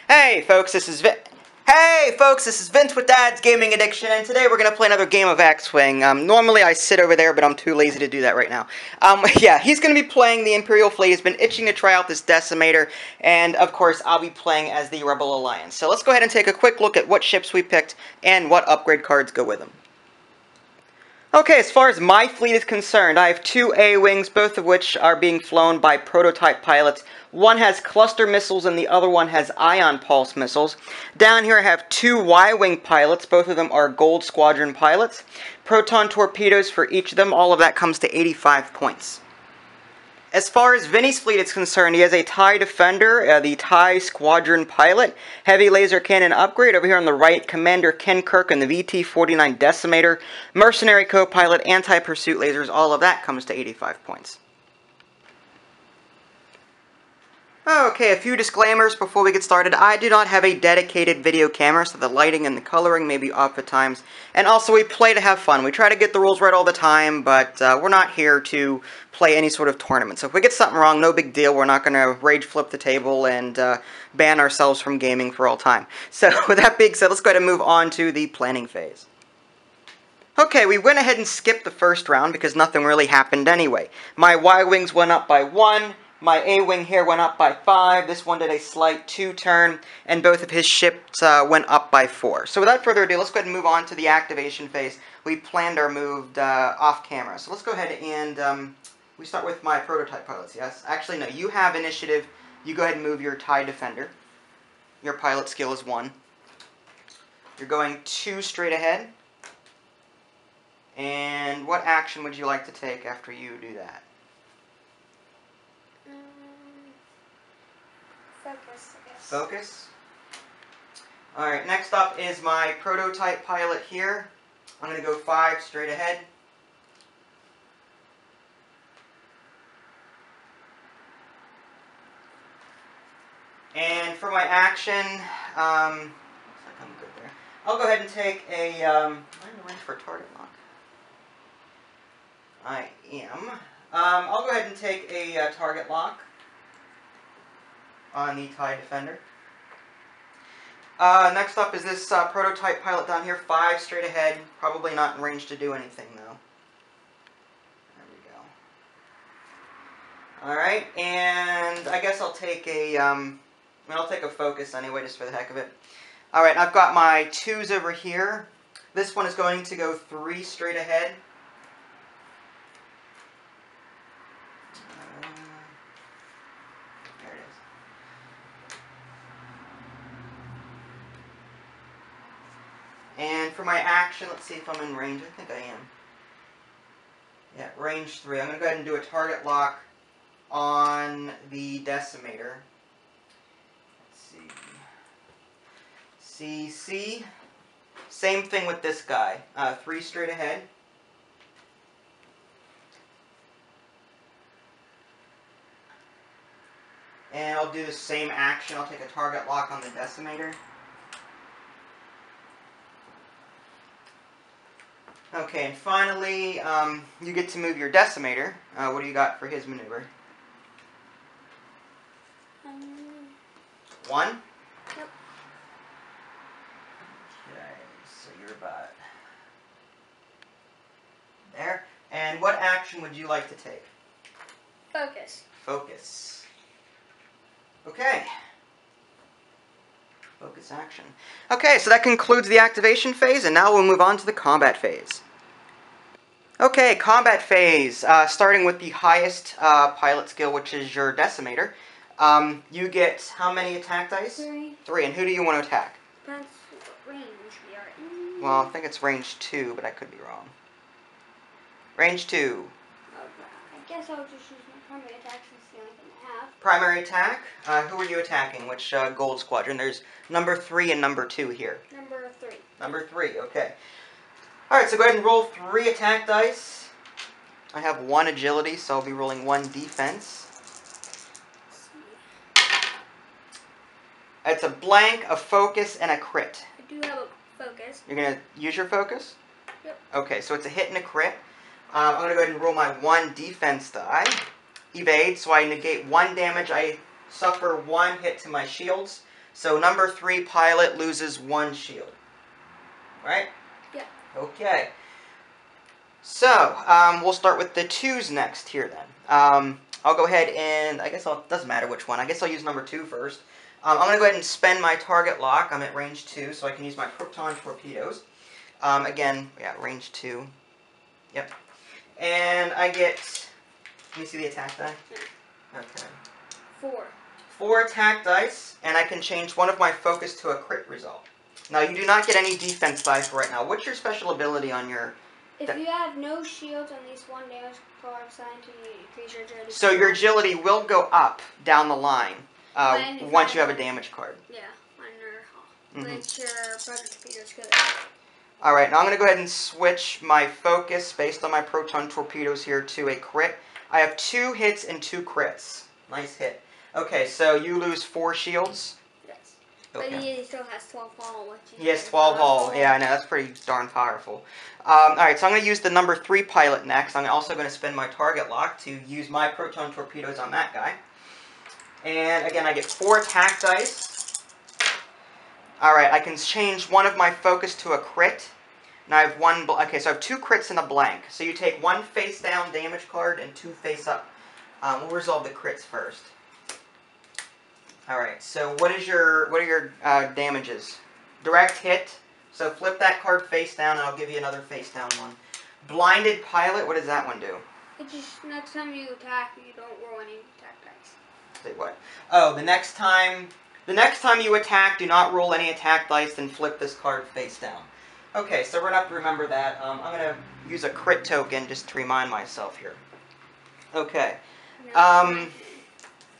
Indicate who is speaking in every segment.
Speaker 1: Hey folks, this is Vince with Dad's Gaming Addiction, and today we're going to play another game of X-Wing. Normally I sit over there, but I'm too lazy to do that right now. Yeah, he's going to be playing the Imperial Fleet. He's been itching to try out this Decimator, and of course I'll be playing as the Rebel Alliance. So let's go ahead and take a quick look at what ships we picked and what upgrade cards go with them. Okay, as far as my fleet is concerned, I have two A-Wings, both of which are being flown by prototype pilots. One has cluster missiles and the other one has ion pulse missiles. Down here I have two Y-Wing pilots, both of them are Gold Squadron pilots. Proton torpedoes for each of them, all of that comes to 85 points. As far as Vinny's fleet is concerned, he has a TIE Defender, the TIE Squadron Pilot, Heavy Laser Cannon upgrade. Over here on the right, Commander Ken Kirk and the VT-49 Decimator, Mercenary Co-Pilot, Anti-Pursuit Lasers, all of that comes to 85 points. Okay, a few disclaimers before we get started. I do not have a dedicated video camera, so the lighting and the coloring may be off at times. And also, we play to have fun. We try to get the rules right all the time, but we're not here to play any sort of tournament. So if we get something wrong, no big deal. We're not going to rage flip the table and ban ourselves from gaming for all time. So with that being said, let's go ahead and move on to the planning phase. Okay, we went ahead and skipped the first round because nothing really happened anyway. My Y-Wings went up by 1. My A-Wing here went up by 5, this one did a slight 2-turn, and both of his ships went up by 4. So without further ado, let's go ahead and move on to the activation phase. We planned our move off camera. So let's go ahead and we start with my prototype pilots, yes? Actually, no, you have initiative. You go ahead and move your TIE Defender. Your pilot skill is 1. You're going 2 straight ahead. And what action would you like to take after you do that?
Speaker 2: Focus, I guess.
Speaker 1: Focus? Alright, next up is my prototype pilot here. I'm going to go 5 straight ahead. And for my action, looks like I'm good there. I'll go ahead and take a, I'm in the range for a target lock. I am. I'll go ahead and take a target lock on the TIE Defender. Next up is this prototype pilot down here, 5 straight ahead. Probably not in range to do anything though. There we go. Alright, and I guess I'll take a, I'll take a focus anyway, just for the heck of it. Alright, I've got my 2s over here. This one is going to go 3 straight ahead. And for my action, let's see if I'm in range. I think I am. Yeah, range 3. I'm going to go ahead and do a target lock on the Decimator. Let's see. CC. Same thing with this guy. 3 straight ahead. And I'll do the same action. I'll take a target lock on the Decimator. Okay, and finally, you get to move your Decimator. What do you got for his maneuver? 1?
Speaker 2: Yep.
Speaker 1: Okay, so you're about there. And what action would you like to take?
Speaker 2: Focus.
Speaker 1: Focus. Okay. Focus action. Okay, so that concludes the activation phase, and now we'll move on to the combat phase. Okay, combat phase, starting with the highest pilot skill, which is your Decimator. You get how many attack dice?
Speaker 2: 3.
Speaker 1: 3, and who do you want to attack?
Speaker 2: That's what range we are in.
Speaker 1: Well, I think it's range 2, but I could be wrong. Range 2.
Speaker 2: I guess I'll just use my primary attack since the only thing I have.
Speaker 1: Primary attack? Who are you attacking? Which Gold Squadron? There's number 3 and number 2 here.
Speaker 2: Number 3.
Speaker 1: Number 3, okay. Alright, so go ahead and roll 3 attack dice. I have 1 agility, so I'll be rolling 1 defense. It's a blank, a focus, and a crit.
Speaker 2: I do have a focus.
Speaker 1: You're going to use your focus?
Speaker 2: Yep.
Speaker 1: Okay, so it's a hit and a crit. I'm going to go ahead and roll my 1 defense die. Evade, so I negate 1 damage. I suffer 1 hit to my shields. So number 3 pilot loses 1 shield. Right?
Speaker 2: Yeah.
Speaker 1: Okay. So, we'll start with the 2s next here then. I'll go ahead and, it doesn't matter which one. I guess I'll use number 2 first. I'm going to go ahead and spend my target lock. I'm at range 2, so I can use my proton torpedoes. Again, yeah, range 2. Yep. And I get, let me see the attack die. Okay.
Speaker 2: 4.
Speaker 1: 4 attack dice, and I can change one of my focus to a crit result. Now, you do not get any defense dice right now. What's your special ability on your...
Speaker 2: If you have no shields, at least 1 damage card assigned to you, increase your agility.
Speaker 1: So your agility will go up down the line once you have a damage card.
Speaker 2: Yeah, which your proton torpedoes could.
Speaker 1: Alright, now I'm going to go ahead and switch my focus based on my proton torpedoes here to a crit. I have 2 hits and 2 crits. Nice hit. Okay, so you lose 4 shields.
Speaker 2: Yes.
Speaker 1: Okay.
Speaker 2: But he still has 12 hull.
Speaker 1: He has 12 hull. Yeah, I know. That's pretty darn powerful. Alright, so I'm going to use the number 3 pilot next. I'm also going to spend my target lock to use my proton torpedoes on that guy. And again, I get 4 attack dice. Alright, I can change one of my focus to a crit. And I have 1... Okay, so I have 2 crits and a blank. So you take 1 face down damage card and 2 face up. We'll resolve the crits first. Alright, so what are your damages? Direct hit. So flip that card face down and I'll give you another face down one. Blinded pilot, what does that one do?
Speaker 2: It just, next time you attack, you don't roll any attack dice.
Speaker 1: Say what? Oh, the next time you attack, do not roll any attack dice, then flip this card face down. Okay, so we're going to have to remember that. I'm going to use a crit token just to remind myself here. Okay.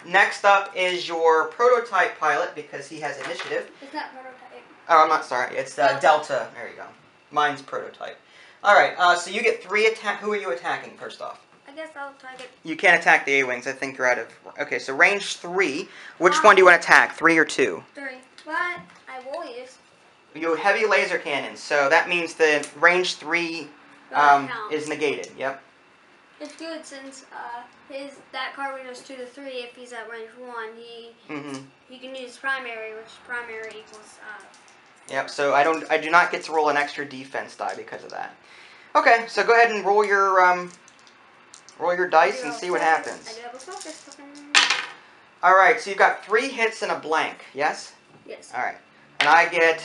Speaker 1: Next up is your prototype pilot, because he has initiative.
Speaker 2: It's not prototype.
Speaker 1: Oh, I'm not sorry. It's Delta. There you go. Mine's prototype. Alright, so you get 3 attack. Who are you attacking, first off?
Speaker 2: I guess I'll target...
Speaker 1: You can't attack the A-Wings. I think you're out of... Okay, so range 3. Which one do you want to attack, 3 or 2?
Speaker 2: 3. But I will use...
Speaker 1: You have heavy laser cannons, so that means the range 3 is negated. Yep.
Speaker 2: It's good since that card goes 2 to 3. If he's at range 1, he can use primary, which primary equals...
Speaker 1: Yep. So I do not get to roll an extra defense die because of that. Okay. So go ahead and roll your dice and see what happens.
Speaker 2: I do have a focus.
Speaker 1: All right. So you've got 3 hits and a blank. Yes.
Speaker 2: Yes.
Speaker 1: All right. And I get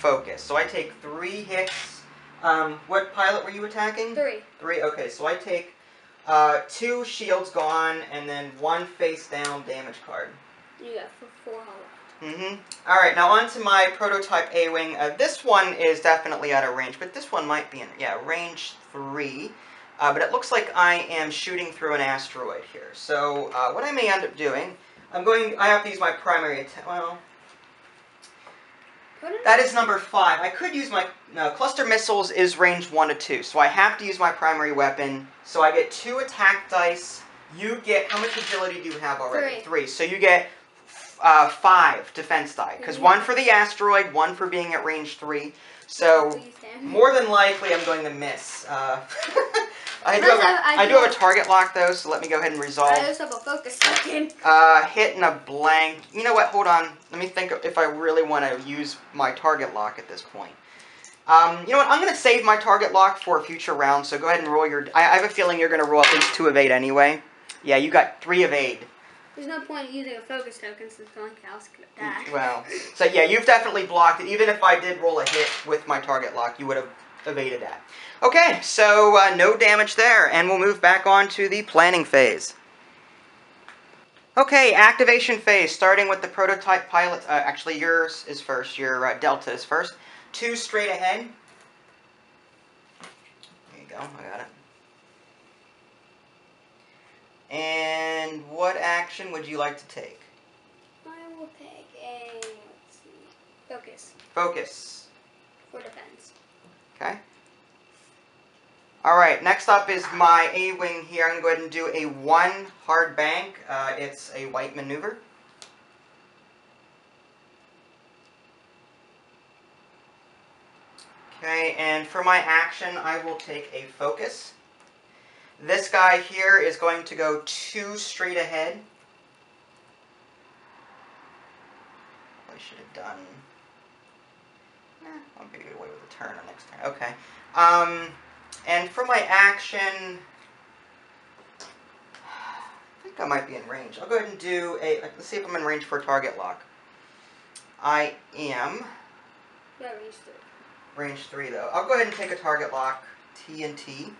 Speaker 1: focus. So I take 3 hits. What pilot were you attacking?
Speaker 2: 3.
Speaker 1: 3. Okay. So I take 2 shields gone and then 1 face down damage card.
Speaker 2: You got 4 hull.
Speaker 1: Alright, now on to my prototype A-Wing. This one is definitely out of range, but this one might be in, range 3. But it looks like I am shooting through an asteroid here. So, what I may end up doing, I have to use my primary attack, well... That is number 5. I could use my, cluster missiles is range 1 to 2, so I have to use my primary weapon. So I get 2 attack dice. You get, how much agility do you have already? 3. So you get... 5 defense die, because 1 for the asteroid, 1 for being at range 3. So more than likely, I'm going to miss. I do have a target lock though, so let me go ahead and resolve.
Speaker 2: I also have a focus token.
Speaker 1: Hit and a blank. You know what? Hold on. Let me think if I really want to use my target lock at this point. You know what? I'm going to save my target lock for a future round. So go ahead and roll your. I have a feeling you're going to roll at least 2 of 8 anyway. Yeah, you got 3 of 8.
Speaker 2: There's no point in using a focus token since the house could die.
Speaker 1: Well, so yeah, you've definitely blocked it. Even if I did roll a hit with my target lock, you would have evaded that. Okay, so no damage there, and we'll move back on to the planning phase. Okay, activation phase, starting with the prototype pilot. Actually, yours is first. Your Delta is first. 2 straight ahead. There you go, I got it. And what action would you like to take?
Speaker 2: I will take a, let's see, focus.
Speaker 1: Focus.
Speaker 2: For defense.
Speaker 1: Okay. Alright, next up is my A-Wing here. I'm going to go ahead and do a 1 hard bank. It's a white maneuver. Okay, and for my action, I will take a focus. This guy here is going to go 2 straight ahead. probably should have done... I'll get away with a turn on next turn. Okay. And for my action... I think I might be in range. I'll go ahead and do a... Let's see if I'm in range for a target lock. I am...
Speaker 2: Yeah, range 3.
Speaker 1: Range 3, though. I'll go ahead and take a target lock. TNT.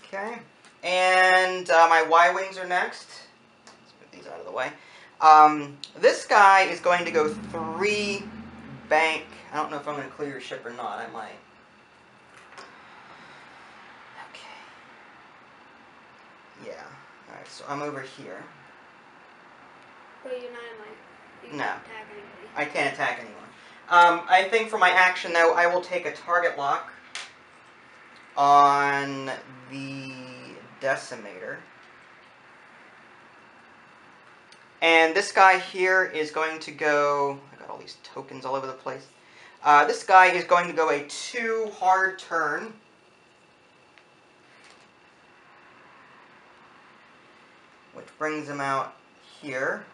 Speaker 1: Okay. And my Y-Wings are next. Let's move these out of the way. This guy is going to go 3 bank. I don't know if I'm going to clear your ship or not. I might. Okay. Yeah. Alright, so I'm over here.
Speaker 2: But you're not in my... You
Speaker 1: No.
Speaker 2: can't attack anybody.
Speaker 1: I can't attack anyone. I think for my action, though, I will take a target lock on the Decimator. And this guy here is going to go... I got all these tokens all over the place. This guy is going to go a 2 hard turn. Which brings him out here.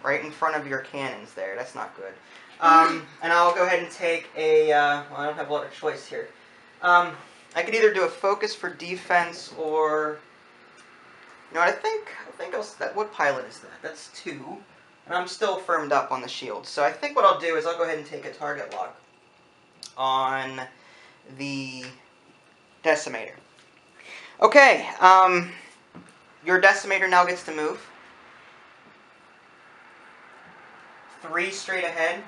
Speaker 1: Right in front of your cannons there. That's not good. And I'll go ahead and take a... well, I don't have a lot of choice here. I could either do a focus for defense or... You know what, I think what pilot is that? That's 2. And I'm still firmed up on the shield. So I think what I'll do is I'll go ahead and take a target lock on the Decimator. Okay, your Decimator now gets to move. 3 straight ahead.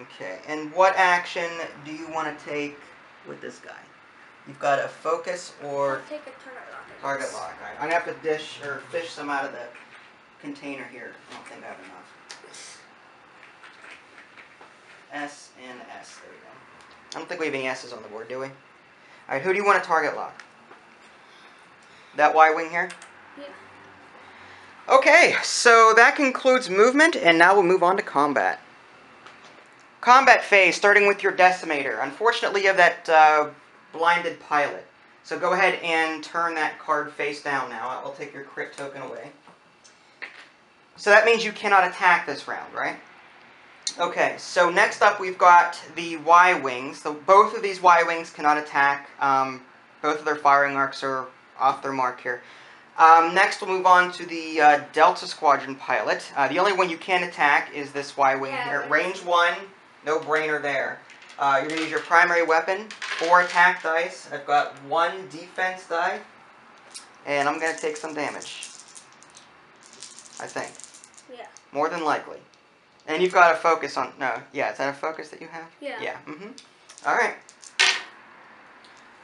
Speaker 1: Okay, and what action do you want to take with this guy? You've got a focus or...
Speaker 2: I'll take a target lock.
Speaker 1: Target lock. All right. I'm going to have to dish or fish some out of the container here. I don't think I have enough. S and S. There we go. I don't think we have any S's on the board, do we? All right, who do you want to target lock? That Y-wing here?
Speaker 2: Yeah.
Speaker 1: Okay, so that concludes movement, and now we'll move on to combat. Combat phase, starting with your Decimator. Unfortunately, you have that blinded pilot. So go ahead and turn that card face down now. I'll take your crit token away. So that means you cannot attack this round, right? Okay, so next up we've got the Y-Wings. So both of these Y-Wings cannot attack. Both of their firing arcs are off their mark here. Next we'll move on to the Delta Squadron pilot. The only one you can attack is this Y-Wing here. Range 1, no brainer there. You're going to use your primary weapon, 4 attack dice. I've got 1 defense die, and I'm going to take some damage. I think.
Speaker 2: Yeah.
Speaker 1: More than likely. And you've got a focus on... No, yeah, is that a focus that you have?
Speaker 2: Yeah.
Speaker 1: Yeah, Alright.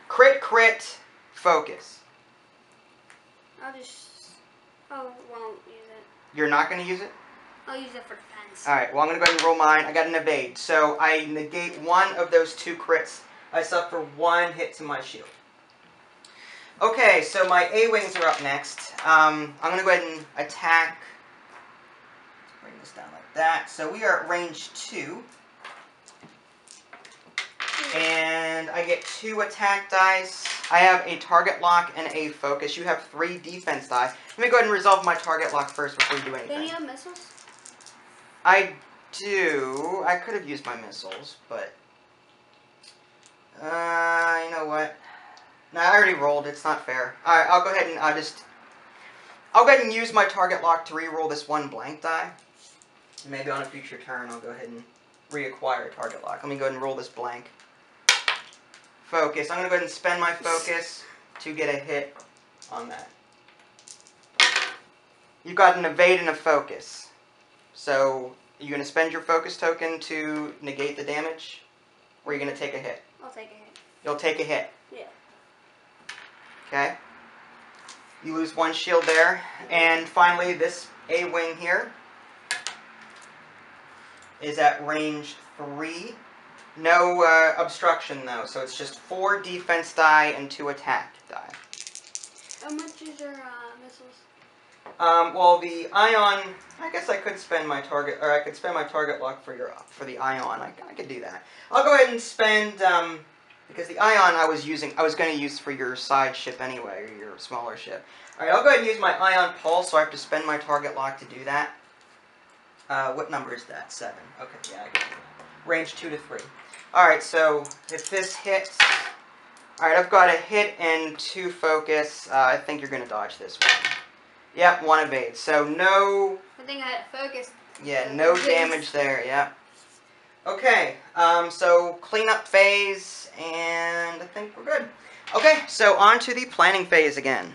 Speaker 1: Crit, focus.
Speaker 2: I won't use it.
Speaker 1: You're not going to use it?
Speaker 2: I'll use it for defense.
Speaker 1: Alright, well I'm going to go ahead and roll mine. I got an evade. So I negate 1 of those 2 crits. I suffer 1 hit to my shield. Okay, so my A-Wings are up next. I'm going to go ahead and attack. Let's bring this down like that. So we are at range 2. And I get 2 attack dice. I have a target lock and a focus. You have 3 defense die. Let me go ahead and resolve my target lock first before you do anything.
Speaker 2: Then you have missiles?
Speaker 1: I do. I could have used my missiles, but... you know what? No, I already rolled. It's not fair. Alright, I'll go ahead and I'll go ahead and use my target lock to re-roll this 1 blank die. Maybe on a future turn I'll go ahead and reacquire a target lock. Let me go ahead and roll this blank. Focus. I'm going to go ahead and spend my focus to get a hit on that. You've got an evade and a focus. So, are you going to spend your focus token to negate the damage? Or are you going to take a hit?
Speaker 2: I'll take a hit.
Speaker 1: You'll take a hit.
Speaker 2: Yeah.
Speaker 1: Okay. You lose 1 shield there. And finally, this A-Wing here is at range 3. No obstruction, though, so it's just 4 defense die and 2 attack die.
Speaker 2: How much is your missiles?
Speaker 1: Well, the ion, I guess I could spend my target, or I could spend my target lock for the ion. I could do that. I'll go ahead and spend Because the ion I was going to use for your side ship anyway, or your smaller ship. Alright, I'll go ahead and use my ion pulse, so I have to spend my target lock to do that. What number is that? 7. Okay, yeah, I can do that. Range 2 to 3. Alright, so if this hits... Alright, I've got a hit and 2 focus. I think you're going to dodge this one. Yep, 1 evade. So no...
Speaker 2: I think I had focus.
Speaker 1: Yeah, no damage there, yep. Okay, so cleanup phase, and I think we're good. Okay, so on to the planning phase again.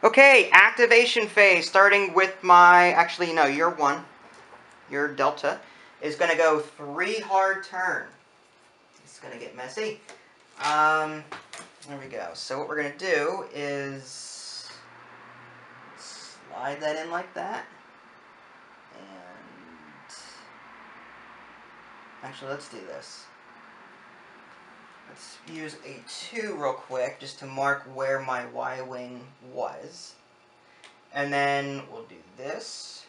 Speaker 1: Okay, activation phase, starting with my... Actually, no, your 1. Your Delta is going to go 3 hard turn. It's going to get messy. There we go. So what we're going to do is slide that in like that. And actually, let's do this. Let's use a 2 real quick just to mark where my Y-wing was. And then we'll do this.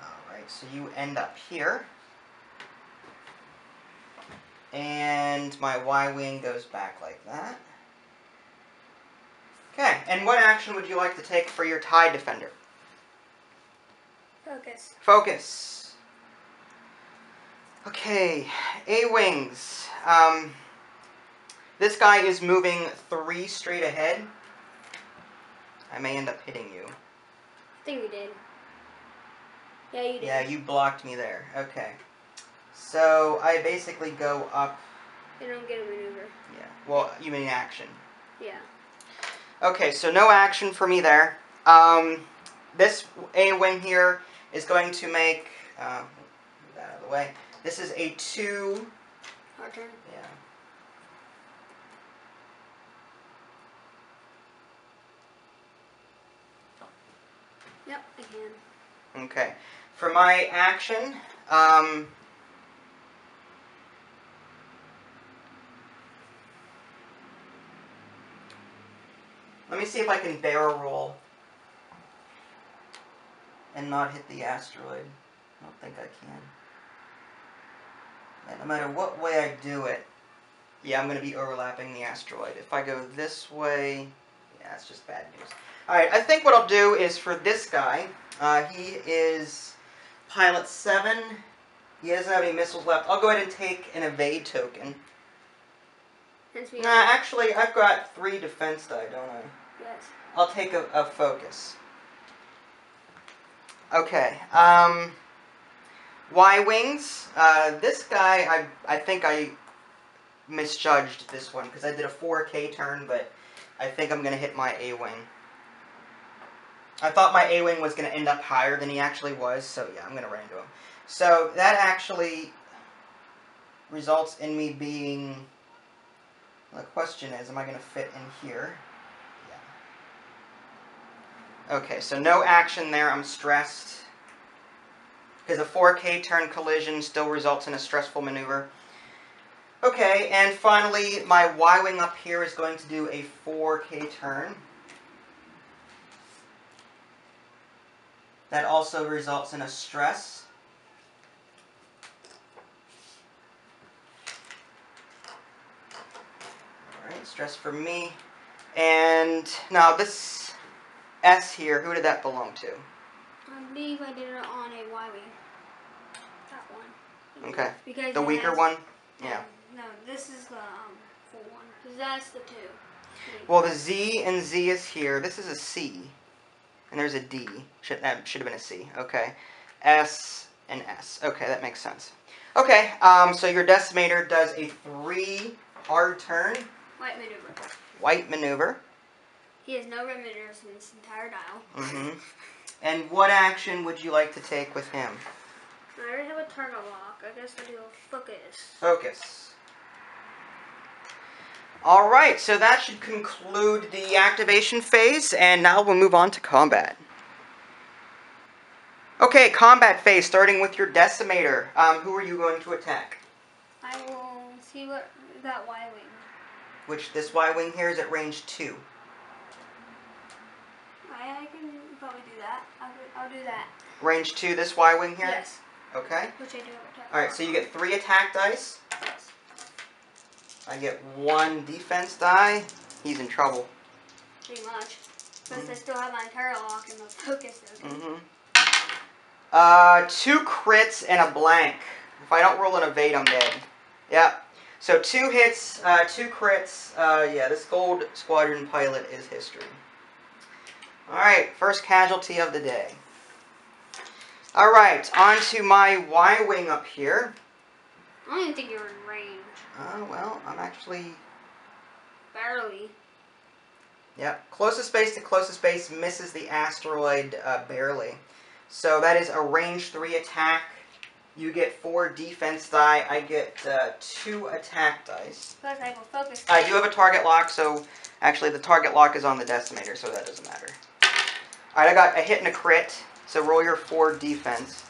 Speaker 1: Alright, so you end up here. And my Y-wing goes back like that. Okay, and what action would you like to take for your TIE Defender?
Speaker 2: Focus.
Speaker 1: Focus. Okay, A-Wings. This guy is moving 3 straight ahead. I may end up hitting you.
Speaker 2: I think you did. Yeah, you did.
Speaker 1: Yeah, you blocked me there. Okay. So, I basically go up...
Speaker 2: You don't get a maneuver.
Speaker 1: Yeah. Well, you mean action.
Speaker 2: Yeah.
Speaker 1: Okay, so no action for me there. This A-Wing here is going to make... move that out of the way. This is a 2...
Speaker 2: Hard turn.
Speaker 1: Yeah.
Speaker 2: Yep, I can.
Speaker 1: Okay. For my action, let me see if I can barrel roll and not hit the asteroid. I don't think I can. And no matter what way I do it, yeah, I'm going to be overlapping the asteroid. If I go this way, yeah, it's just bad news. Alright, I think what I'll do is for this guy, he is pilot 7. He doesn't have any missiles left. I'll go ahead and take an evade token. Nah, actually, I've got 3 defense die, don't I?
Speaker 2: Yes.
Speaker 1: I'll take a focus. Okay, Y-Wings. This guy, I think I misjudged this one, because I did a 4K turn, but I think I'm going to hit my A-Wing. I thought my A-Wing was going to end up higher than he actually was, so yeah, I'm going to run into him. So that actually results in me being... The question is, am I going to fit in here? Yeah. Okay, so no action there. I'm stressed. Because a 4K turn collision still results in a stressful maneuver. Okay, and finally, my Y-Wing up here is going to do a 4K turn. That also results in a stress. Alright, stress for me. And now this S here, who did that belong to?
Speaker 2: I believe I did it on a Y-Wing. That one.
Speaker 1: Okay.
Speaker 2: Because
Speaker 1: the weaker one? Yeah.
Speaker 2: No, this is the full one. Because that's the 2.
Speaker 1: Well, the Z and Z is here. This is a C. And there's a D. That should have been a C. Okay. S and S. Okay, that makes sense. Okay, so your Decimator does a 3 hard turn.
Speaker 2: White maneuver.
Speaker 1: White maneuver.
Speaker 2: He has no red maneuvers in this entire dial.
Speaker 1: Mm-hmm. And what action would you like to take with him?
Speaker 2: I already have a target lock. I guess I'll do a focus.
Speaker 1: Focus. Alright, so that should conclude the activation phase, and now we'll move on to combat. Okay, combat phase, starting with your Decimator. Who are you going to attack?
Speaker 2: I will see what that Y-Wing.
Speaker 1: Which, this Y-Wing here is at range 2.
Speaker 2: I can probably do that. I'll do that.
Speaker 1: Range 2, this Y-Wing here?
Speaker 2: Yes.
Speaker 1: Okay.
Speaker 2: Which I do have attack.
Speaker 1: Alright, so you get 3 attack dice.
Speaker 2: Yes.
Speaker 1: I get 1 defense die. He's in trouble.
Speaker 2: Pretty much. Because I still have my entire lock and the focus token.
Speaker 1: 2 crits and a blank. If I don't roll an evade, I'm dead. Yeah. So 2 hits, 2 crits. Yeah, this gold squadron pilot is history. Alright, first casualty of the day. Alright, on to my Y-Wing up here.
Speaker 2: I don't even think you're in range.
Speaker 1: Well, I'm actually...
Speaker 2: Barely.
Speaker 1: Yep, closest base to closest base misses the asteroid barely. So that is a range 3 attack. You get 4 defense die. I get 2 attack dice.
Speaker 2: Plus I have a focus.
Speaker 1: I do have a target lock, so actually the target lock is on the Decimator, so that doesn't matter. Alright, I got a hit and a crit, so roll your 4 defense.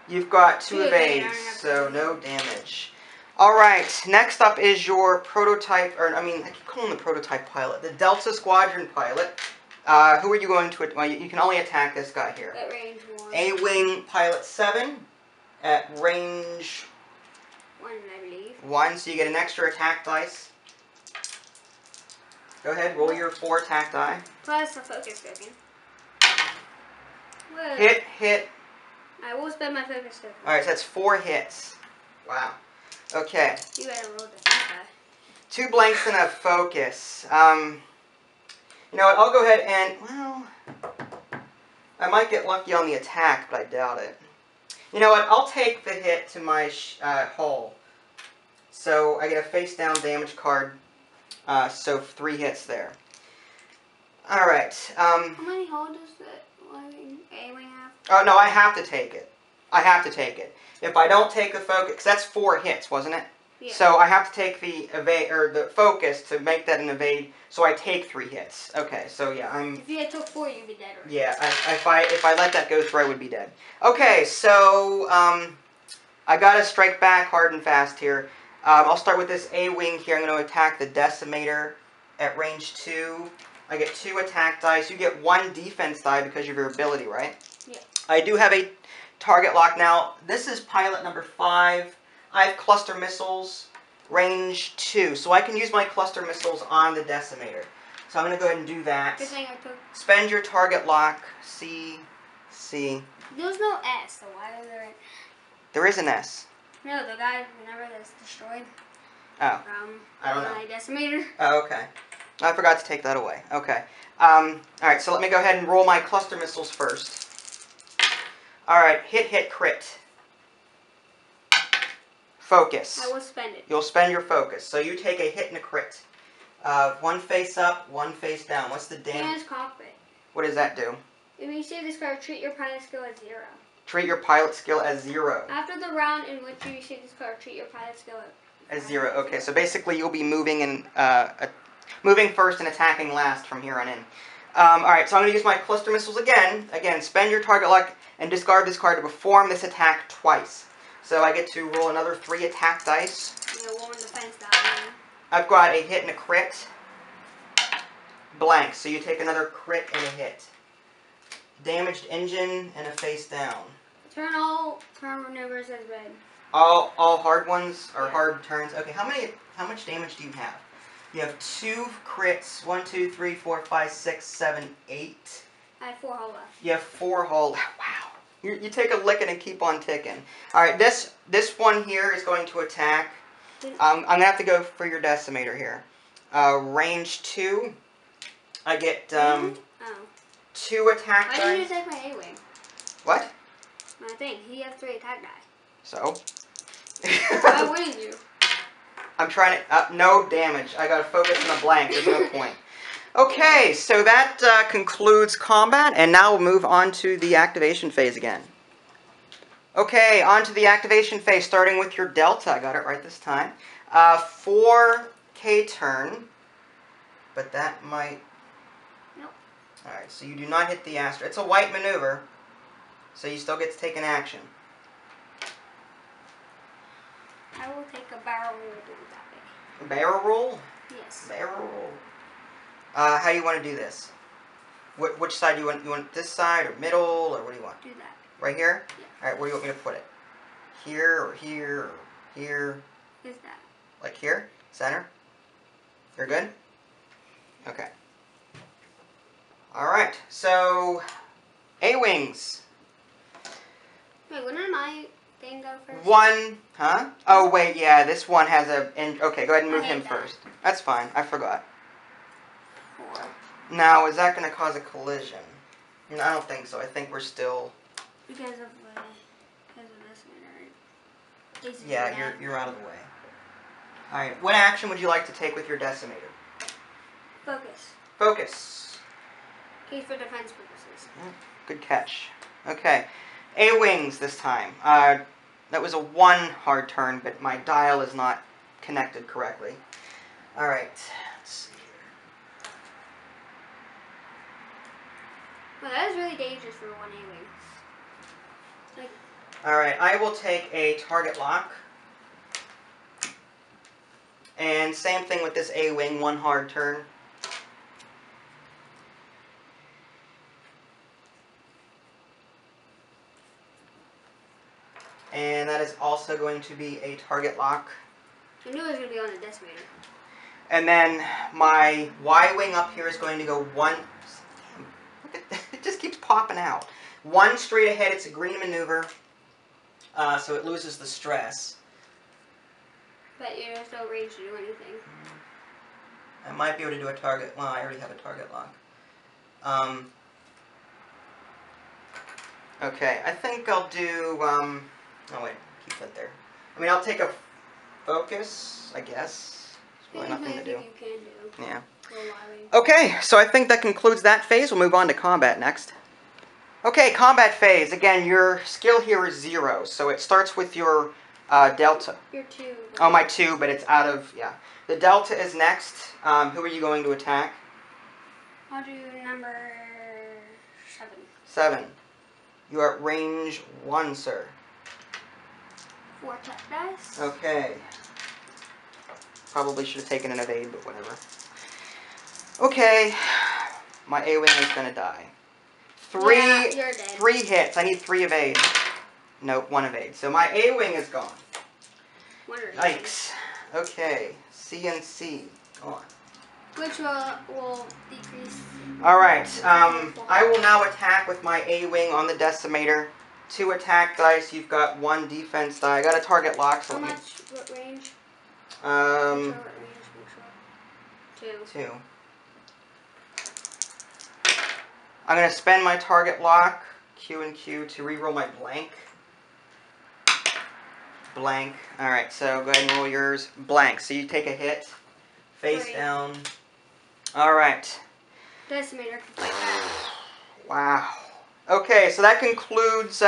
Speaker 1: You've got 2 evades, so no damage. Alright, next up is your prototype, or I mean, I keep calling the prototype pilot, the Delta Squadron pilot. Who are you going to, well, you can only attack this guy here.
Speaker 2: At range 1.
Speaker 1: A-Wing Pilot 7, at range
Speaker 2: 1, I believe.
Speaker 1: 1, so you get an extra attack dice. Go ahead, roll your 4 attack die.
Speaker 2: Plus a focus token. Whoa.
Speaker 1: Hit, hit.
Speaker 2: I will spend my focus token.
Speaker 1: Alright, so that's 4 hits. Wow. Okay.
Speaker 2: You better roll the die.
Speaker 1: 2 blanks and a focus. You know what, I'll go ahead and, well, I might get lucky on the attack, but I doubt it. You know what, I'll take the hit to my hull. So I get a face down damage card, so 3 hits there. Alright.
Speaker 2: How many hull does the A-Wing have?
Speaker 1: Oh, no, I have to take it. I have to take it. If I don't take the focus, 'cause that's 4 hits, wasn't it?
Speaker 2: Yeah.
Speaker 1: So I have to take the evade or the focus to make that an evade. So I take 3 hits. Okay, so yeah, I'm.
Speaker 2: If you had took 4, you'd be dead already.
Speaker 1: Yeah, if I let that go through, I would be dead. Okay, so I gotta strike back hard and fast here. I'll start with this A-Wing here. I'm going to attack the Decimator at range 2. I get 2 attack dice. You get 1 defense die because of your ability, right?
Speaker 2: Yeah.
Speaker 1: I do have a target lock now. This is pilot number 5. I have cluster missiles, range 2. So I can use my cluster missiles on the Decimator. So I'm going to go ahead and do that.
Speaker 2: Good thing I took...
Speaker 1: Spend your target lock. C.
Speaker 2: There's no S, so why are there...
Speaker 1: There is an S.
Speaker 2: No, the guy, whenever that's destroyed.
Speaker 1: Oh.
Speaker 2: I don't know. Decimator.
Speaker 1: Oh, okay. I forgot to take that away. Okay. Alright, so let me go ahead and roll my cluster missiles first. Alright, hit, crit. Focus.
Speaker 2: I will spend it.
Speaker 1: You'll spend your focus. So you take a hit and a crit. 1 face up, 1 face down. What's the damage?
Speaker 2: Damage cockpit.
Speaker 1: What does that do?
Speaker 2: If you save this card, treat your pilot skill as 0.
Speaker 1: Treat your pilot skill as 0.
Speaker 2: After the round in which you receive this card, treat your pilot skill
Speaker 1: as 0. Okay, so basically you'll be moving moving first and attacking last from here on in. Alright, so I'm going to use my cluster missiles again. Again, spend your target luck and discard this card to perform this attack twice. So I get to roll another 3 attack dice.
Speaker 2: Yeah, 1 defense die.
Speaker 1: I've got a hit and a crit. Blank, so you take another crit and a hit. Damaged engine and a face down.
Speaker 2: Turn all turn maneuvers as red.
Speaker 1: All hard ones or hard turns. Okay, how much damage do you have? You have 2 crits. 1, 2, 3, 4, 5, 6, 7, 8.
Speaker 2: I have 4 hull left.
Speaker 1: You have 4 hull. Wow. You take a licking and keep on ticking. Alright, this one here is going to attack. I'm going to have to go for your Decimator here. Range 2. I get 2 attack dice.
Speaker 2: Why didn't you attack my A-Wing?
Speaker 1: What?
Speaker 2: My thing. He has 3 attack dice.
Speaker 1: So?
Speaker 2: Why wouldn't you?
Speaker 1: I'm trying to... no damage. I got to focus on the blank. There's no point. Okay, so that concludes combat, and now we'll move on to the activation phase again. Okay, on to the activation phase, starting with your Delta. I got it right this time. 4K turn, but that might...
Speaker 2: Nope.
Speaker 1: Alright, so you do not hit the asteroid. It's a white maneuver, so you still get to take an action.
Speaker 2: I will take a barrel roll to do that way.
Speaker 1: A barrel roll?
Speaker 2: Yes.
Speaker 1: Barrel roll. How do you want to do this? Which side do you want? You want this side or middle or what do you want?
Speaker 2: Do that.
Speaker 1: Right here?
Speaker 2: Yeah.
Speaker 1: All right, where do you want me to put it? Here or here or here?
Speaker 2: Is that?
Speaker 1: Like here? Center? You're good? Okay. All right, so A-wings.
Speaker 2: Wait, wouldn't my thing go first?
Speaker 1: One, huh? Oh, wait, yeah, this one has a... Okay, go ahead and move him
Speaker 2: that.
Speaker 1: first. That's fine, I forgot.
Speaker 2: 4.
Speaker 1: Now, is that going to cause a collision? No, I don't think so. I think we're still...
Speaker 2: Because of this one, right?
Speaker 1: Yeah, you're out of the way. All right, what action would you like to take with your Decimator?
Speaker 2: Focus.
Speaker 1: Focus.
Speaker 2: Okay, for defense purposes.
Speaker 1: Good catch. Okay, A-wings this time. That was a 1 hard turn, but my dial is not connected correctly. All right. Let's see here.
Speaker 2: Well, that is really dangerous for one A-wing. Like.
Speaker 1: All right, I will take a target lock. And same thing with this A-wing, 1 hard turn. And that is also going to be a target lock.
Speaker 2: I knew it was going to be on a Decimator.
Speaker 1: And then my Y-wing up here is going to go 1... Look at that. It just keeps popping out. 1 straight ahead. It's a green maneuver. So it loses the stress.
Speaker 2: But there's no range to do anything.
Speaker 1: I might be able to do a target... Well, I already have a target lock. Okay, I think I'll do... Oh, wait. Keep that there. I mean, I'll take a focus, I guess. There's really nothing to do.
Speaker 2: You can do.
Speaker 1: Yeah.
Speaker 2: Y-wing.
Speaker 1: Okay, so I think that concludes that phase. We'll move on to combat next. Okay, combat phase. Again, your skill here is 0, so it starts with your delta.
Speaker 2: Your 2.
Speaker 1: Oh, my 2, but it's out of... Yeah. The delta is next. Who are you going to attack?
Speaker 2: I'll do number 7.
Speaker 1: 7. You are at range 1, sir.
Speaker 2: 4 tech dice.
Speaker 1: Okay. Probably should have taken an evade, but whatever. Okay. My A-wing is going to die. 3
Speaker 2: Yeah, you're dead.
Speaker 1: 3 hits. I need 3 evade. Nope, 1 evade. So my A-wing is gone. Yikes. Okay. CNC. Go on.
Speaker 2: Which will decrease.
Speaker 1: Alright. I will now attack with my A-wing on the Decimator. 2 attack dice. You've got 1 defense die. I got a target lock. So
Speaker 2: How much? What range?
Speaker 1: What range?
Speaker 2: 2.
Speaker 1: 2. I'm going to spend my target lock, Q and Q, to reroll my blank. Blank. Alright, so go ahead and roll yours. Blank. So you take a hit. Face
Speaker 2: 3.
Speaker 1: down. Alright.
Speaker 2: Decimator.
Speaker 1: Wow. Okay, so that concludes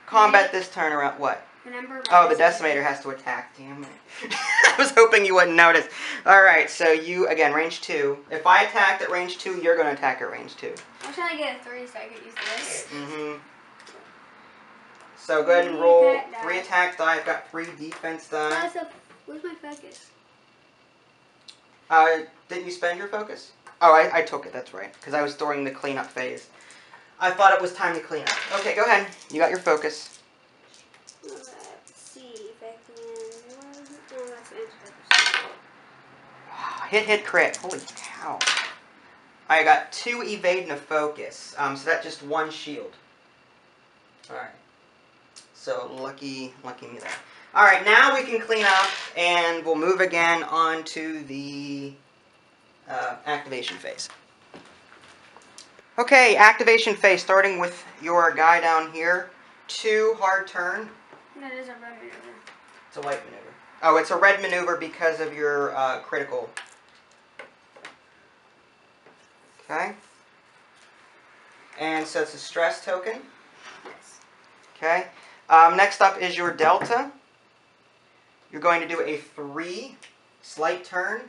Speaker 1: combat this turn around. What?
Speaker 2: Remember
Speaker 1: Oh, the Decimator has to attack. Damn it. I was hoping you wouldn't notice. Alright, so you, again, range 2. If I attacked at range 2, you're going to attack at range 2.
Speaker 2: I'm trying to get a 3 so I can use this.
Speaker 1: Mm-hmm. So go ahead and roll 3 attack die. I've got 3 defense die.
Speaker 2: Where's my focus?
Speaker 1: Didn't you spend your focus? Oh, I took it. That's right. Because I was during the cleanup phase. I thought it was time to clean up. Okay, go ahead. You got your focus.
Speaker 2: Let's see if I can... Oh, that's an
Speaker 1: Hit, hit, crit. Holy cow. I got 2 evade and a focus. So that's just 1 shield. Alright. So lucky me there. Alright, now we can clean up and we'll move again on to the activation phase. Okay, activation phase, starting with your guy down here. 2 hard turn.
Speaker 2: That is a red maneuver.
Speaker 1: It's a white maneuver. Oh, it's a red maneuver because of your critical. Okay. And so it's a stress token.
Speaker 2: Yes.
Speaker 1: Okay. Next up is your delta. You're going to do a 3 slight turn.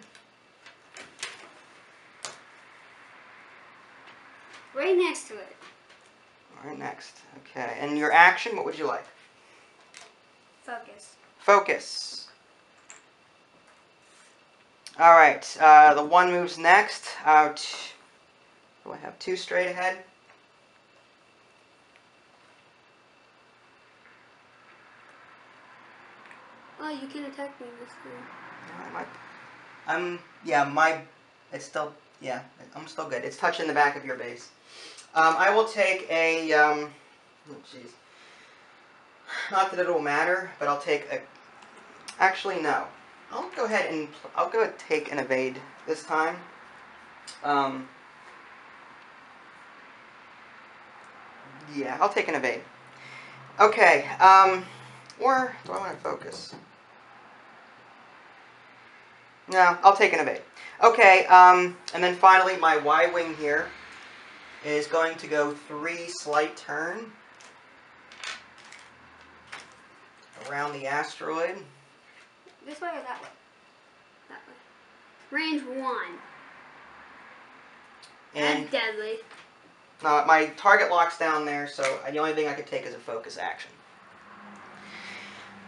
Speaker 2: Right next to it.
Speaker 1: Alright, next. Okay. And your action, what would you like?
Speaker 2: Focus.
Speaker 1: Focus. Alright. The 1 moves next. Do I have 2 straight ahead?
Speaker 2: Oh, you can attack me this time.
Speaker 1: It's still, yeah, I'm still good. It's touching the back of your base. I will take a, oh jeez. Not that it'll matter, but I'll take a, actually no. I'll go ahead and take an evade this time. Yeah, I'll take an evade. Okay, or do I want to focus? No, I'll take an evade. Okay, and then finally my Y-wing here is going to go 3 slight turn around the asteroid.
Speaker 2: This way or that way? That way. Range 1.
Speaker 1: And
Speaker 2: that's deadly.
Speaker 1: My target lock's down there, so the only thing I could take is a focus action.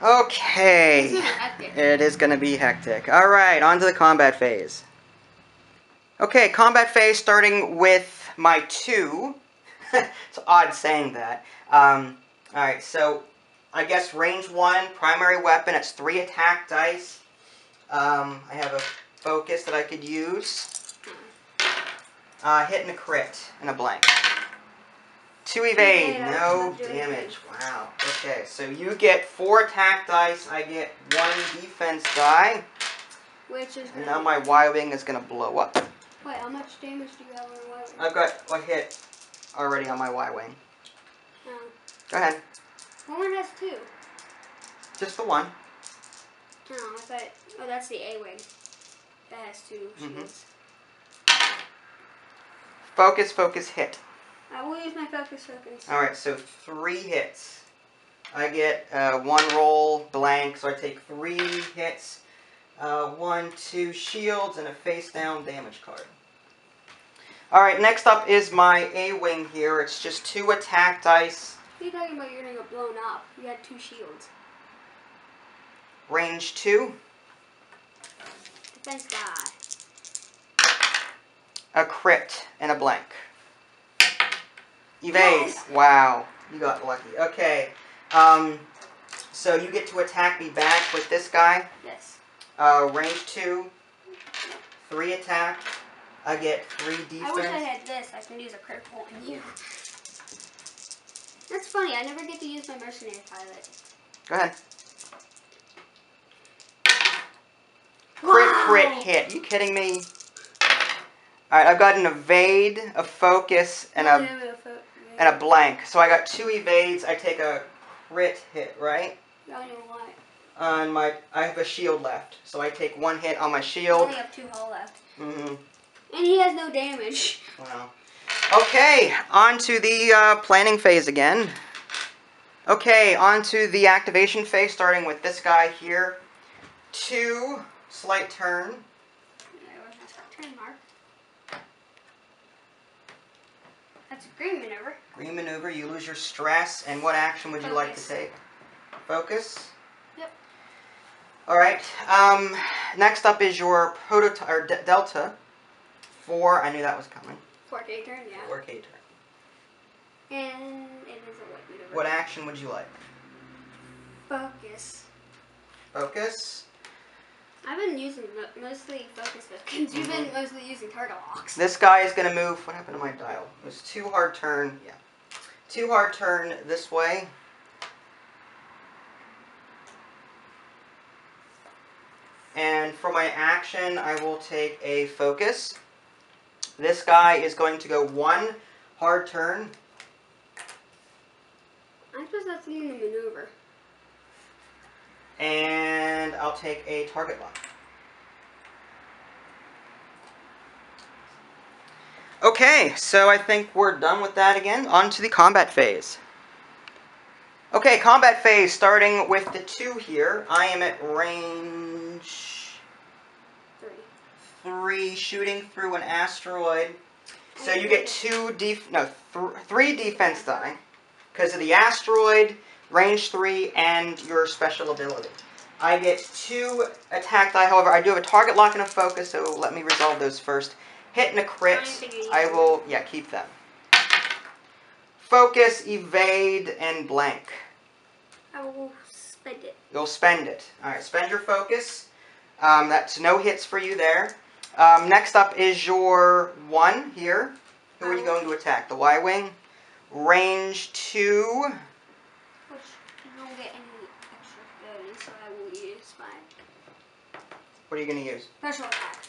Speaker 1: Okay.
Speaker 2: It's gonna be hectic.
Speaker 1: It is going to be hectic. Alright, on to the combat phase. Okay, combat phase starting with my 2. It's odd saying that. Alright, so I guess range 1, primary weapon, it's 3 attack dice. I have a focus that I could use. Hit and a crit and a blank. 2 evade, no damage. Wow. Okay, so you get 4 attack dice, I get 1 defense die.
Speaker 2: Which is
Speaker 1: and now my Y-wing is going to blow up.
Speaker 2: Wait, how much damage do you have on your Y-wing?
Speaker 1: I've got a hit already on my Y-wing.
Speaker 2: Oh.
Speaker 1: Go ahead.
Speaker 2: My one has 2.
Speaker 1: Just the 1.
Speaker 2: Oh, I thought. Oh, that's the A-wing. That has 2 shields.
Speaker 1: Focus, focus, hit.
Speaker 2: I will use my focus.
Speaker 1: Alright, so 3 hits. I get 1 roll blank, so I take 3 hits, 1, 2 shields, and a face down damage card. Alright, next up is my A-wing here. It's just 2 attack dice.
Speaker 2: What are you talking about? You're going to get blown up. You had 2 shields.
Speaker 1: Range 2.
Speaker 2: Defense die.
Speaker 1: A crit and a blank. Evade.
Speaker 2: Yes.
Speaker 1: Wow, you got lucky. Okay, so you get to attack me back with this guy.
Speaker 2: Yes.
Speaker 1: Range 2, 3 attack. I get 3 defense.
Speaker 2: I wish I had this. I can use a critical on you. That's funny. I never get to use my mercenary pilot.
Speaker 1: Go ahead.
Speaker 2: Wow.
Speaker 1: Crit hit. You kidding me? Alright, I've got an evade, a focus, and a blank. So I got 2 evades. I take a crit hit, right?
Speaker 2: I don't know why.
Speaker 1: I have a shield left, so I take 1 hit on my
Speaker 2: I
Speaker 1: shield.
Speaker 2: only have 2 hull left.
Speaker 1: Mm-hmm.
Speaker 2: And he has no damage.
Speaker 1: Wow. Okay, on to the planning phase again. Okay, on to the activation phase, starting with this guy here. 2 slight turn.
Speaker 2: Yeah, where's my turn mark? That's a green maneuver.
Speaker 1: Green maneuver, you lose your stress, and what action would you like to take? Focus?
Speaker 2: Yep.
Speaker 1: Alright, next up is your prototype, or Delta. 4, I knew that was coming.
Speaker 2: 4K turn, yeah.
Speaker 1: 4K turn.
Speaker 2: And it is a white maneuver.
Speaker 1: What action would you like?
Speaker 2: Focus.
Speaker 1: Focus.
Speaker 2: I've been using mostly focus because you've been mostly using target locks.
Speaker 1: This guy is going to move. What happened to my dial? It was 2 hard turn. Yeah. 2 hard turn this way. And for my action, I will take a focus. This guy is going to go 1 hard turn.
Speaker 2: I'm supposed to have something to maneuver.
Speaker 1: And I'll take a target lock. Okay, so I think we're done with that again. On to the combat phase. Okay, combat phase, starting with the 2 here. I am at range 3, shooting through an asteroid. So you get 3 defense die because of the asteroid, range 3, and your special ability. I get 2 attack die. However, I do have a target lock and a focus, so let me resolve those first. Hit and a crit. I
Speaker 2: will.
Speaker 1: will, yeah, keep them. Focus, evade, and blank.
Speaker 2: I will spend it.
Speaker 1: You'll spend it. Alright, spend your focus. That's no hits for you there. Next up is your 1 here. Who are you going to attack? The Y-Wing. Range 2.
Speaker 2: Which you don't get any extra ability, so I will use my...
Speaker 1: What are you going to use?
Speaker 2: Special attack.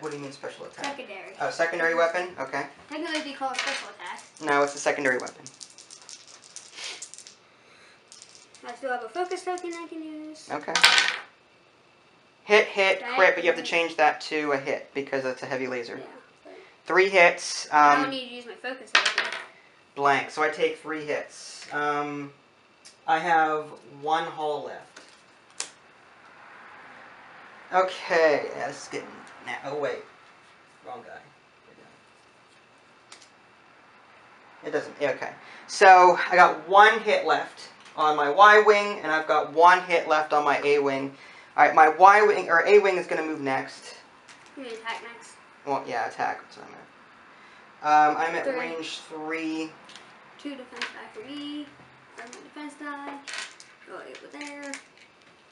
Speaker 1: What do you mean special attack?
Speaker 2: Secondary.
Speaker 1: Oh, secondary weapon? Okay.
Speaker 2: Technically they call it special attack.
Speaker 1: No, it's a secondary weapon.
Speaker 2: I still have a focus token I can use.
Speaker 1: Okay. Hit, crit, but you have to change that to a hit because it's a heavy laser.
Speaker 2: Yeah.
Speaker 1: 3 hits.
Speaker 2: I don't need to use my focus token.
Speaker 1: Blank. So I take 3 hits. I have 1 hull left. Okay. Yeah, this is getting... Oh, wait. Wrong guy. It doesn't... Okay. So I got 1 hit left on my Y-Wing, and I've got 1 hit left on my A-Wing. Alright, my Y-Wing, or A-Wing is going to move next.
Speaker 2: You mean attack next?
Speaker 1: Well, yeah, attack. That's what I meant. I'm at
Speaker 2: 3.
Speaker 1: range 3.
Speaker 2: 2 defense die for me. Where's my defense die? Go over there.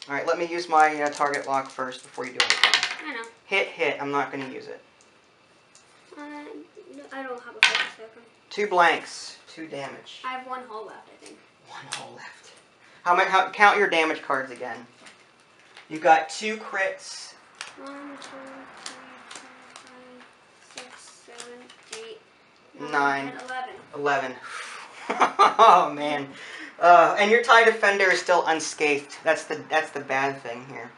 Speaker 1: Alright, let me use my target lock first before you do anything.
Speaker 2: I know.
Speaker 1: Hit. I'm not going to use it.
Speaker 2: I don't have a focus token.
Speaker 1: 2 blanks. 2 damage.
Speaker 2: I have 1 hull left, I think.
Speaker 1: 1 hull left. Count your damage cards again. You've got 2 crits.
Speaker 2: 1, 2, 3, 4, 5, 6, 7, 8,
Speaker 1: 9,
Speaker 2: 11.
Speaker 1: 11. Oh man. And your TIE Defender is still unscathed. That's the bad thing here.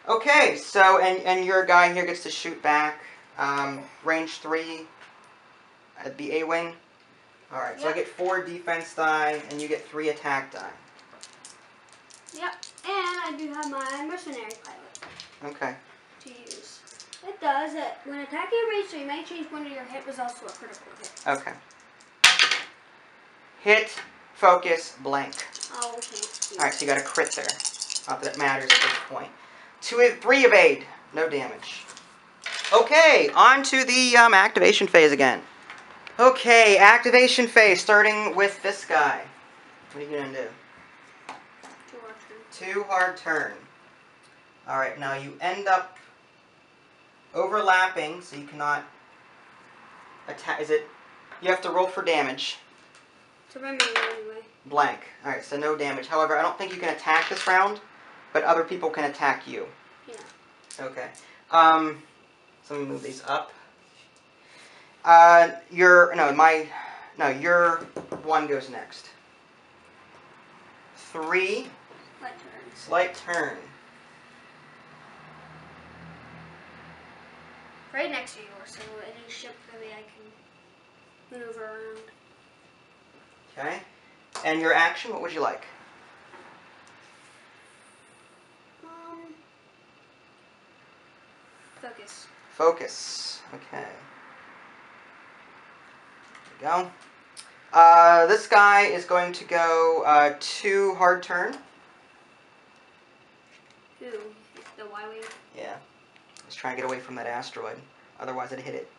Speaker 1: Okay, so and your guy here gets to shoot back. Range 3 at the A-Wing. Alright, so I get 4 defense die and you get 3 attack die.
Speaker 2: Yep, and I do have my mercenary pilot.
Speaker 1: Okay.
Speaker 2: To use. It does it. When attacking a range 3, you may change one of your hit results to a critical hit.
Speaker 1: Okay. Hit, focus, blank.
Speaker 2: Oh, okay.
Speaker 1: Alright, so you got a crit there. Not that it matters at this point. 3 evade. No damage. Okay, on to the activation phase again. Okay, activation phase, starting with this guy. What are you going to do?
Speaker 2: 2 hard turn.
Speaker 1: 2 hard turn. Alright, now you end up overlapping, so you cannot attack. You have to roll for damage.
Speaker 2: So my main anyway.
Speaker 1: Blank. Alright, so no damage. However, I don't think you can attack this round, but other people can attack you.
Speaker 2: Yeah.
Speaker 1: Okay. So let me move these up. Your 1 goes next. 3.
Speaker 2: Slight turn.
Speaker 1: Slight turn.
Speaker 2: Right next to yours, so any ship maybe I can maneuver around.
Speaker 1: Okay. And your action, what would you like?
Speaker 2: Focus.
Speaker 1: Focus. Okay. There we go. This guy is going to go 2 hard turn.
Speaker 2: Who? The Y-Wing?
Speaker 1: Yeah. Just trying to get away from that asteroid. Otherwise I'd hit it.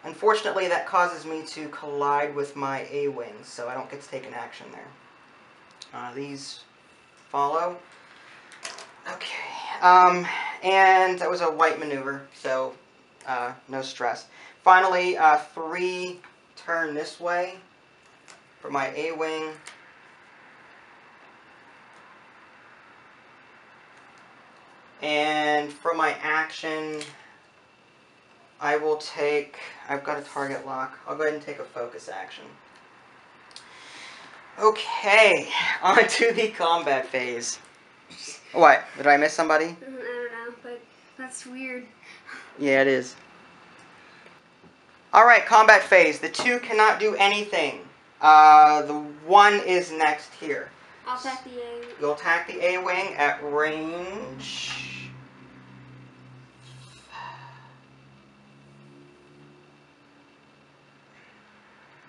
Speaker 1: Unfortunately, that causes me to collide with my A-Wing, so I don't get to take an action there. These follow. Okay. And that was a white maneuver, so no stress. Finally, 3 turn this way for my A-Wing. And for my action, I will take... I've got a target lock. I'll go ahead and take a focus action. Okay, on to the combat phase. What? Did I miss somebody?
Speaker 2: I don't know, but that's weird.
Speaker 1: Yeah, it is. Alright, combat phase. The 2 cannot do anything. The 1 is next here.
Speaker 2: I'll attack the A.
Speaker 1: You'll attack the A-Wing at range...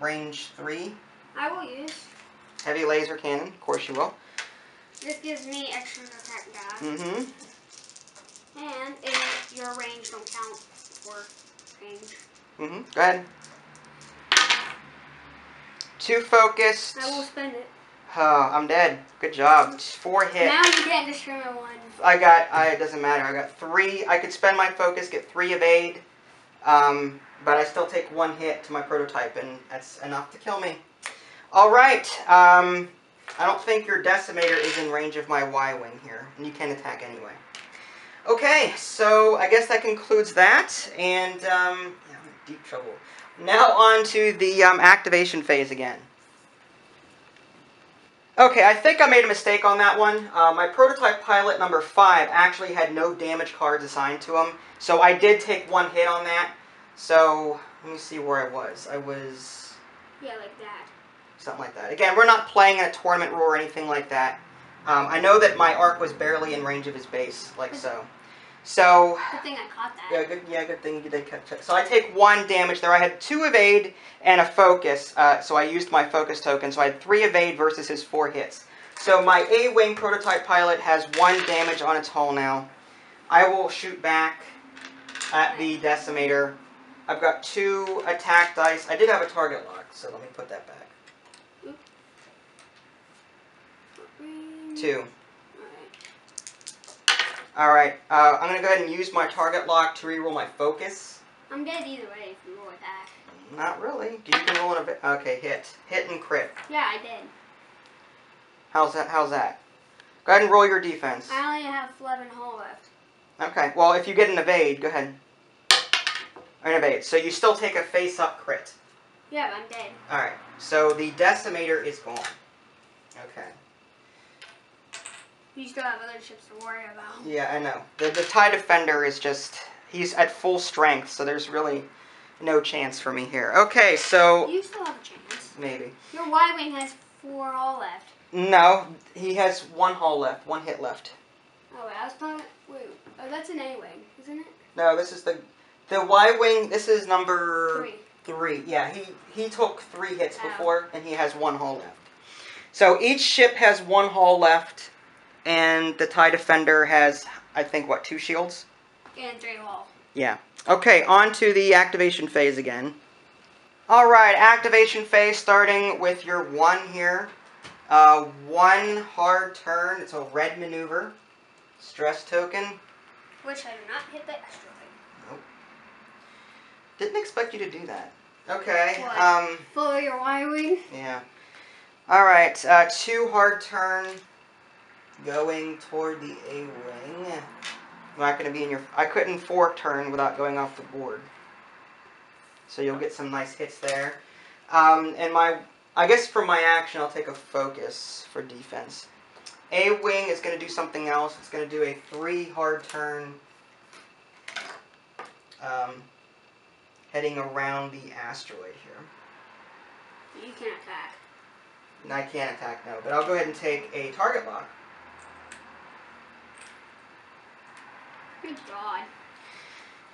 Speaker 1: Range 3.
Speaker 2: I will use.
Speaker 1: Heavy laser cannon. Of course you will.
Speaker 2: This gives me extra attack die.
Speaker 1: Mm-hmm.
Speaker 2: And your range don't count for attacking.
Speaker 1: Go ahead. 2 focused.
Speaker 2: I will spend it.
Speaker 1: Oh, I'm dead. Good job. 4 hits.
Speaker 2: Now you can't destroy my one.
Speaker 1: It doesn't matter. I got 3. I could spend my focus, get 3 evade. But I still take 1 hit to my prototype, and that's enough to kill me. Alright. I don't think your Decimator is in range of my Y-Wing here. And you can attack anyway. Okay, so I guess that concludes that. And, yeah, I'm in deep trouble. Now on to the activation phase again. Okay, I think I made a mistake on that one. My prototype pilot number 5 actually had no damage cards assigned to him, so I did take 1 hit on that. So, let me see where I was. I was...
Speaker 2: Yeah, like that.
Speaker 1: Something like that. Again, we're not playing in a tournament rule or anything like that. I know that my arc was barely in range of his base, like so. So...
Speaker 2: Good thing I caught that.
Speaker 1: Good thing you did catch it. So I take 1 damage there. I had 2 evade and a focus, so I used my focus token. So I had 3 evade versus his 4 hits. So my A-Wing prototype pilot has 1 damage on its hull now. I will shoot back at the Decimator. I've got 2 attack dice. I did have a target lock, so let me put that back. 2. Alright, I'm going to go ahead and use my target lock to reroll my focus.
Speaker 2: I'm dead either way if you roll attack.
Speaker 1: Not really. You can roll an... Okay, hit. Hit and crit.
Speaker 2: Yeah, I did.
Speaker 1: How's that? Go ahead and roll your defense.
Speaker 2: I only have 11 hull left.
Speaker 1: Okay, well, if you get an evade, go ahead. Or an evade. So you still take a face-up crit.
Speaker 2: Yeah, but I'm dead.
Speaker 1: Alright, so the Decimator is gone. Okay.
Speaker 2: You still have other ships to worry about.
Speaker 1: Yeah, I know. The TIE Defender is just... He's at full strength, so there's really no chance for me here. Okay, so...
Speaker 2: You still have a chance.
Speaker 1: Maybe.
Speaker 2: Your Y-Wing has 4 hull left.
Speaker 1: No, he has 1 hull left. 1 hit left.
Speaker 2: Oh, wait, I was talking... Wait, oh, that's an A-Wing, isn't it?
Speaker 1: No, this is the Y-Wing. This is number...
Speaker 2: 3.
Speaker 1: 3. Yeah, he took 3 hits before, and he has 1 hull left. So each ship has 1 hull left, and the TIE Defender has, I think, what, 2 shields?
Speaker 2: And 3 hull.
Speaker 1: Yeah. Okay, on to the activation phase again. Alright, activation phase starting with your 1 here. 1 hard turn. It's a red maneuver. Stress token.
Speaker 2: Which I do not hit the asteroid.
Speaker 1: Nope. Didn't expect you to do that. Okay.
Speaker 2: What? Follow your Y-Wing?
Speaker 1: Yeah. Alright, 2 hard turn. Going toward the A-Wing. I'm not going to be in your... I couldn't 4 turn without going off the board. So you'll get some nice hits there. And I guess for my action, I'll take a focus for defense. A-Wing is going to do something else. It's going to do a 3 hard turn. Heading around the asteroid here.
Speaker 2: You can't attack.
Speaker 1: I can't attack, no. But I'll go ahead and take a target lock.
Speaker 2: Good God.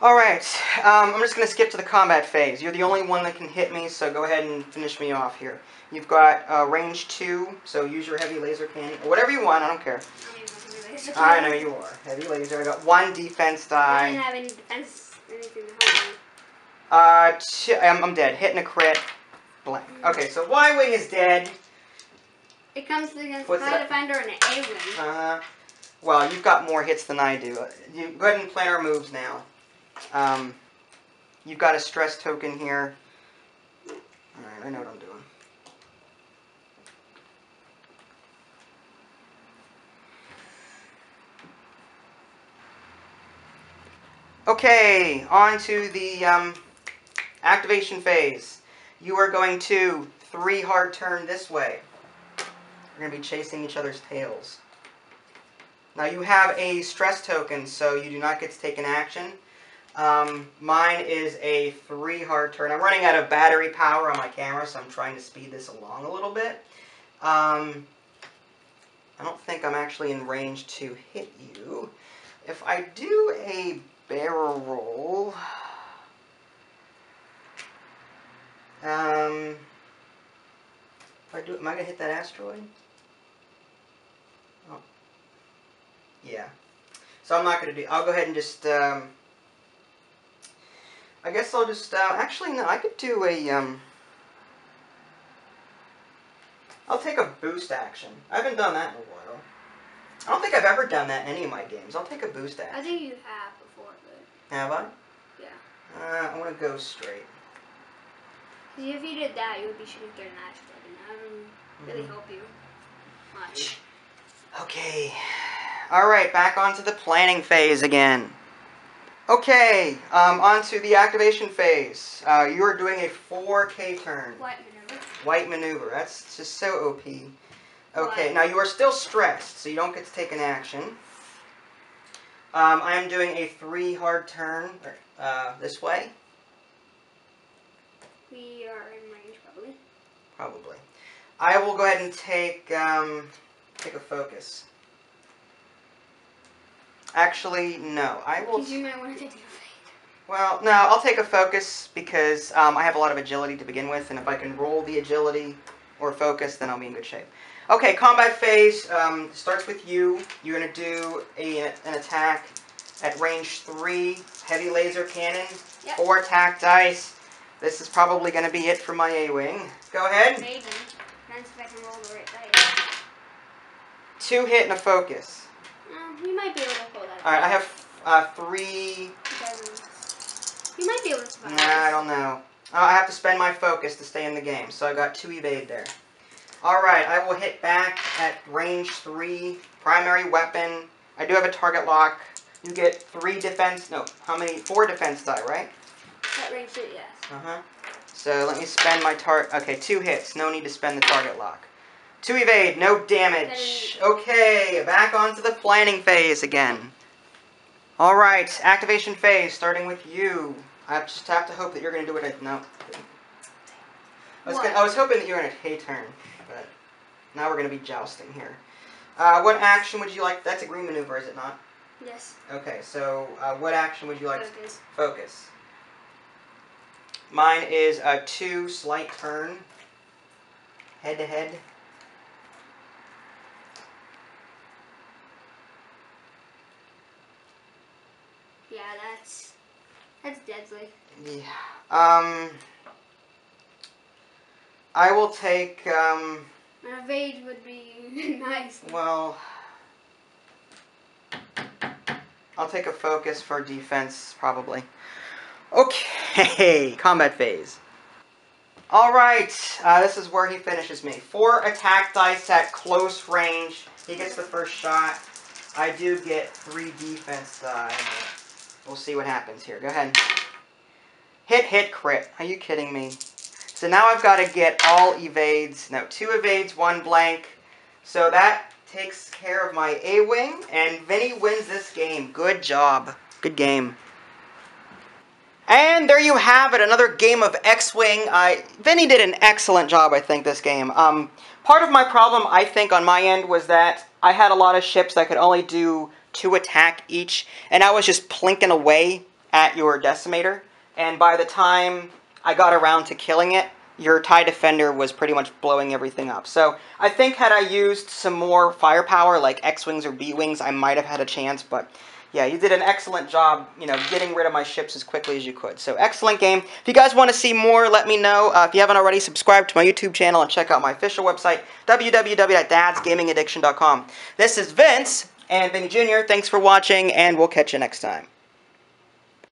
Speaker 1: Alright, I'm just going to skip to the combat phase. You're the only one that can hit me, so go ahead and finish me off here. You've got range 2, so use your heavy laser cannon. Or whatever you want, I don't care. I know you are. Heavy laser. I got 1 defense die.
Speaker 2: I didn't have any defense, anything to help me.
Speaker 1: I'm dead. Hitting a crit. Blank. Okay, so Y-Wing is dead.
Speaker 2: It comes against TIE Defender and an A-Wing.
Speaker 1: Well, you've got more hits than I do. You go ahead and plan our moves now. You've got a stress token here. Alright, I know what I'm doing. Okay, on to the activation phase. You are going to 3 hard turn this way. We're going to be chasing each other's tails. Now you have a stress token, so you do not get to take an action. Mine is a 3 hard turn. I'm running out of battery power on my camera, so I'm trying to speed this along a little bit. I don't think I'm actually in range to hit you. If I do a barrel roll... am I going to hit that asteroid? Oh. Yeah. So I'm not going to do... I'll go ahead and just... I guess I'll just, actually, no, I could do a, I'll take a boost action. I haven't done that in a while. I don't think I've ever done that in any of my games. I'll take a boost action.
Speaker 2: I think you have before, but...
Speaker 1: Have I?
Speaker 2: Yeah.
Speaker 1: I want to go straight.
Speaker 2: Because if you did that, you would be shooting third naturally, and that wouldn't really help you much.
Speaker 1: Okay. Alright, back onto the planning phase again. Okay, onto the activation phase. You are doing a 4K turn.
Speaker 2: White maneuver.
Speaker 1: White maneuver. That's just so OP. Okay,
Speaker 2: What?
Speaker 1: now you are still stressed, so you don't get to take an action. I am doing a 3 hard turn this way.
Speaker 2: We are in range, probably.
Speaker 1: Probably. I will go ahead and take a focus. Actually, no. I will.
Speaker 2: Because you might want to take a fade.
Speaker 1: Well, no, I'll take a focus because I have a lot of agility to begin with, and if I can roll the agility or focus, then I'll be in good shape. Okay, combat phase starts with you. You're going to do an attack at range 3, heavy laser cannon,
Speaker 2: Yep.
Speaker 1: 4 attack dice. This is probably going to be it for my A-wing. Go ahead.
Speaker 2: Maybe. Depends if I can roll the right dice.
Speaker 1: 2 hit and a focus.
Speaker 2: You might be able to pull that.
Speaker 1: Alright, I have 3...
Speaker 2: You might be able to survive.
Speaker 1: Nah, I don't know. I have to spend my focus to stay in the game, so I got 2 evade there. Alright, I will hit back at range 3, primary weapon. I do have a target lock. You get 3 defense, no, how many? 4 defense die, right?
Speaker 2: At range 3, yes.
Speaker 1: Uh-huh. So let me spend my okay, 2 hits, no need to spend the target lock. 2 evade, no damage. Okay, back onto the planning phase again. Alright, activation phase, starting with you. I just have to hope that you're going to do it. No. I was hoping that you were going to K turn, but now we're going to be jousting here. What action would you like? That's a green maneuver, is it not?
Speaker 2: Yes.
Speaker 1: Okay, so what action would you like?
Speaker 2: Focus.
Speaker 1: Focus. Mine is a 2 slight turn. Head to head.
Speaker 2: Yeah, that's deadly.
Speaker 1: Yeah. I will take,
Speaker 2: An evade would be nice.
Speaker 1: well, I'll take a focus for defense, probably. Okay, combat phase. Alright, this is where he finishes me. 4 attack dice at close range. He gets the first shot. I do get 3 defense die. We'll see what happens here. Go ahead. Hit, hit, crit. Are you kidding me? So now I've got to get all evades. No, 2 evades, 1 blank. So that takes care of my A-wing, and Vinny wins this game. Good job. Good game. And there you have it, another game of X-Wing. Vinny did an excellent job, I think, this game. Part of my problem, I think, on my end was that I had a lot of ships that could only do 2 attack each, and I was just plinking away at your Decimator, and by the time I got around to killing it, your TIE Defender was pretty much blowing everything up. So I think had I used some more firepower, like X-Wings or B-Wings, I might have had a chance, but yeah, you did an excellent job, getting rid of my ships as quickly as you could. So, excellent game. If you guys want to see more, let me know. If you haven't already, subscribe to my YouTube channel and check out my official website, www.dadsgamingaddiction.com. This is Vince and Vinny Jr. Thanks for watching, and we'll catch you next time.